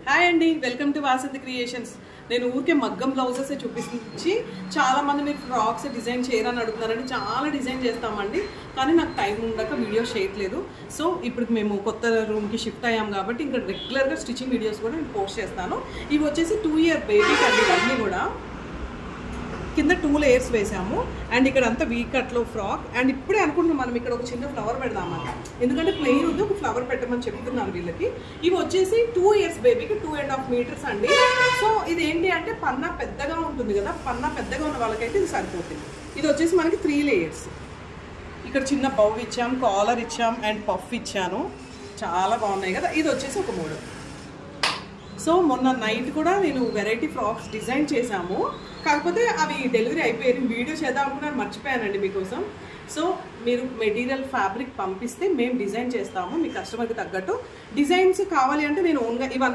Hi అండి, welcome to Vasanthi creations. నేను ఊరికే మగ్గం బ్లౌజెస్ చూపించి చాలామంది మీరు ఫ్రాక్స్ డిజైన్ చేయరని అడుగుతున్నారండి. చాలా డిజైన్ చేస్తామండి, కానీ నాకు టైం ఉండక వీడియో చేయట్లేదు. సో ఇప్పుడు మేము కొత్త రూమ్కి షిఫ్ట్ అయ్యాం కాబట్టి ఇంకా రెగ్యులర్గా స్టిచ్చింగ్ వీడియోస్ కూడా నేను పోస్ట్ చేస్తాను. ఇవి వచ్చేసి 2 year బేబీకి అండి. ఇవన్నీ కూడా కింద 2 layers వేసాము. అండ్ ఇక్కడ అంతా వీ కట్లో ఫ్రాక్. అండ్ ఇప్పుడే అనుకుంటున్నాం మనం ఇక్కడ ఒక చిన్న ఫ్లవర్ పెడదామని, ఎందుకంటే ప్లెయిన్ ఉంది, ఒక ఫ్లవర్ పెట్టమని చెప్తున్నాను వీళ్ళకి. ఇవి వచ్చేసి 2 years బేబీకి 2.5 meters అండి. సో ఇది ఏంటి అంటే పన్నా పెద్దగా ఉంటుంది కదా, పన్నా పెద్దగా ఉన్న వాళ్ళకైతే ఇది సరిపోతుంది. ఇది వచ్చేసి మనకి 3 layers. ఇక్కడ చిన్న బౌ ఇచ్చాం, కాలర్ ఇచ్చాం అండ్ పఫ్ ఇచ్చాను. చాలా బాగున్నాయి కదా. ఇది వచ్చేసి ఒక 3. సో మొన్న నైట్ కూడా నేను వెరైటీ ఫ్రాక్స్ డిజైన్ చేశాము, కాకపోతే అవి డెలివరీ అయిపోయాయి. వీడియో చేద్దాం అనుకున్నాను, మర్చిపోయానండి మీకోసం. సో మీరు మెటీరియల్ ఫ్యాబ్రిక్ పంపిస్తే మేము డిజైన్ చేస్తాము. మీ కస్టమర్కి తగ్గట్టు డిజైన్స్ కావాలి అంటే నేను ఓన్గా ఇవన్నీ